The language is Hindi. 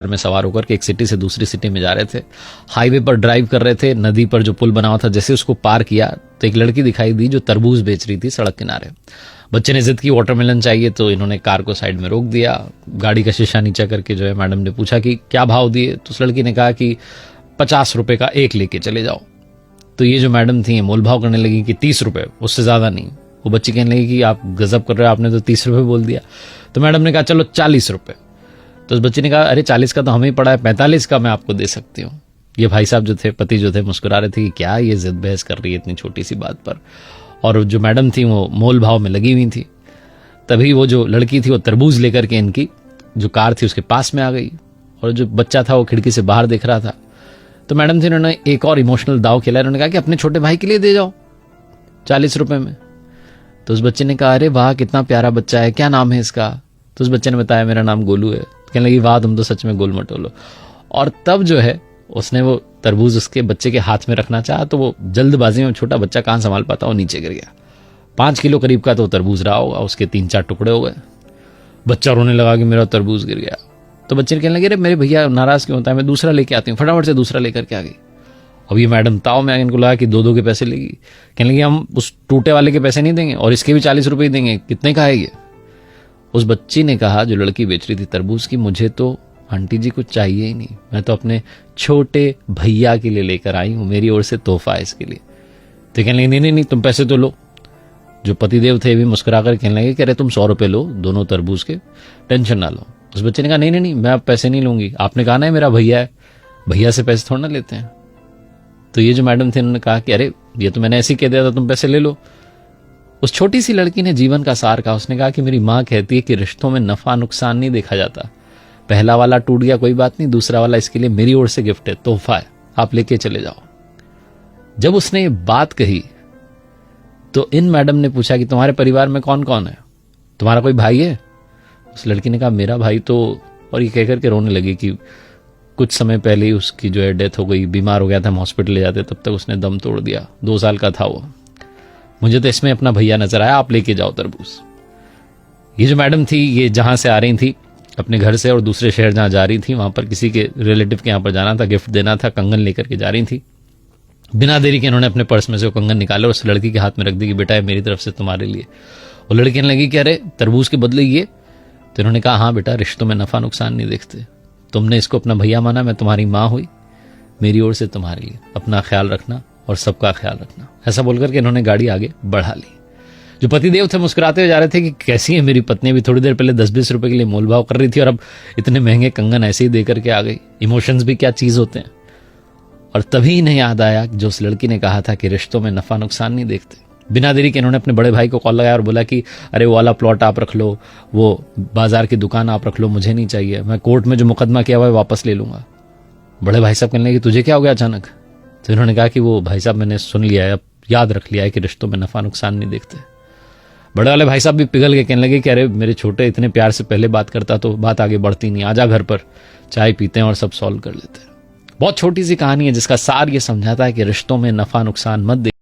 में सवार होकर के एक सिटी से दूसरी सिटी में जा रहे थे। हाईवे पर ड्राइव कर रहे थे। नदी पर जो पुल बना हुआ था, जैसे उसको पार किया तो एक लड़की दिखाई दी जो तरबूज बेच रही थी सड़क किनारे। बच्चे ने जिद की वाटरमेलन चाहिए, तो इन्होंने कार को साइड में रोक दिया। गाड़ी का शीशा नीचा करके जो है मैडम ने पूछा कि क्या भाव दिए, तो उस लड़की ने कहा कि 50 रुपए का एक लेके चले जाओ। तो ये जो मैडम थी मोल भाव करने लगी कि 30 रुपए, उससे ज्यादा नहीं। वो बच्ची कहने लगी कि आप गजब कर रहे हो, आपने तो 30 रुपए बोल दिया। तो मैडम ने कहा चलो 40 रुपए। तो उस बच्चे ने कहा अरे 40 का तो हमें ही पड़ा है, 45 का मैं आपको दे सकती हूँ। ये भाई साहब जो थे, पति जो थे, मुस्कुरा रहे थे कि क्या ये जिद बहस कर रही है इतनी छोटी सी बात पर। और जो मैडम थी वो मोल भाव में लगी हुई थी। तभी वो जो लड़की थी वो तरबूज लेकर के इनकी जो कार थी उसके पास में आ गई, और जो बच्चा था वो खिड़की से बाहर देख रहा था। तो मैडम थी, उन्होंने एक और इमोशनल दाव खेला। उन्होंने कहा कि अपने छोटे भाई के लिए दे जाओ 40 रुपए में। तो उस बच्चे ने कहा अरे वाह कितना प्यारा बच्चा है, क्या नाम है इसका। तो उस बच्चे ने बताया मेरा नाम गोलू है। कहने लगी वाह तुम तो सच में गोल मटोलो। और तब जो है उसने वो तरबूज उसके बच्चे के हाथ में रखना चाहा, तो वो जल्दबाजी में, छोटा बच्चा कहां संभाल पाता, वो नीचे गिर गया। 5 किलो करीब का तो तरबूज रहा होगा, उसके 3-4 टुकड़े हो गए। बच्चा रोने लगा कि मेरा तरबूज गिर गया। तो बच्चे ने कहने लगे अरे मेरे भैया नाराज क्यों होता है, मैं दूसरा लेके आती हूँ। फटाफट से दूसरा लेकर के आ गई। अब ये मैडम ताव में इनको लगा कि 2-2 के पैसे लेगी। कहने लगी हम उस टूटे वाले के पैसे नहीं देंगे और इसके भी 40 रुपए ही देंगे, कितने का है ये। उस बच्ची ने कहा, जो लड़की बेच रही थी तरबूज की, मुझे तो आंटी जी कुछ चाहिए ही नहीं, मैं तो अपने छोटे भैया के लिए लेकर आई हूं, मेरी ओर से तोहफा है इसके लिए। तो कहने लगी नहीं तुम पैसे तो लो। जो पतिदेव थे भी मुस्कुरा कर कहने लगे कह रहे तुम 100 रुपए लो दोनों तरबूज के, टेंशन ना लो। उस बच्चे ने कहा नहीं मैं अब पैसे नहीं लूंगी, आपने कहा ना मेरा भैया है, भैया से पैसे थोड़ा ना लेते हैं। तो ये जो मैडम थे उन्होंने कहा कि अरे ये तो मैंने ऐसे ही कह दिया था, तुम पैसे ले लो। उस छोटी सी लड़की ने जीवन का सार कहा। उसने कहा कि मेरी माँ कहती है कि रिश्तों में नफा नुकसान नहीं देखा जाता, पहला वाला टूट गया कोई बात नहीं, दूसरा वाला इसके लिए मेरी ओर से गिफ्ट है, तोहफा है, आप लेके चले जाओ। जब उसने ये बात कही तो इन मैडम ने पूछा कि तुम्हारे परिवार में कौन कौन है, तुम्हारा कोई भाई है। उस लड़की ने कहा मेरा भाई तो, और ये कहकर के रोने लगी कि कुछ समय पहले ही उसकी जो है डेथ हो गई, बीमार हो गया था, हम हॉस्पिटल ले जाते तब तक उसने दम तोड़ दिया, 2 साल का था वो। मुझे तो इसमें अपना भैया नजर आया, आप लेके जाओ तरबूज। ये जो मैडम थी ये जहां से आ रही थी अपने घर से और दूसरे शहर जहां जा रही थी, वहां पर किसी के रिलेटिव के यहां पर जाना था, गिफ्ट देना था, कंगन लेकर के जा रही थी। बिना देरी के इन्होंने अपने पर्स में से वो कंगन निकाले और उस लड़की के हाथ में रख दी कि बेटा ये मेरी तरफ से तुम्हारे लिए। वो लड़की कहने लगी कि अरे तरबूज के बदले ये। तो इन्होंने कहा हाँ बेटा, रिश्तों में नफा नुकसान नहीं देखते, तुमने इसको अपना भैया माना, मैं तुम्हारी माँ हुई, मेरी ओर से तुम्हारे लिए, अपना ख्याल रखना और सबका ख्याल रखना। ऐसा बोलकर के इन्होंने गाड़ी आगे बढ़ा ली। जो पतिदेव थे मुस्कुराते हुए जा रहे थे कि कैसी है मेरी पत्नी, भी थोड़ी देर पहले 10-20 रुपए के लिए मोलभाव कर रही थी और अब इतने महंगे कंगन ऐसे ही देकर के आ गई। इमोशंस भी क्या चीज होते हैं। और तभी इन्हें याद आया जो उस लड़की ने कहा था कि रिश्तों में नफा नुकसान नहीं देखते। बिना देरी के इन्होंने अपने बड़े भाई को कॉल लगाया और बोला कि अरे वो वाला प्लॉट आप रख लो, वो बाजार की दुकान आप रख लो, मुझे नहीं चाहिए, मैं कोर्ट में जो मुकदमा किया हुआ है वापस ले लूंगा। बड़े भाई साहब कहने लगे तुझे क्या हो गया अचानक। तो इन्होंने कहा कि वो भाई साहब मैंने सुन लिया है, अब याद रख लिया है कि रिश्तों में नफा नुकसान नहीं देखते। बड़े वाले भाई साहब भी पिघल के कहने लगे कि अरे मेरे छोटे इतने प्यार से पहले बात करता तो बात आगे बढ़ती नहीं, आजा घर पर चाय पीते हैं और सब सॉल्व कर लेते हैं। बहुत छोटी सी कहानी है जिसका सार ये समझाता है कि रिश्तों में नफा नुकसान मत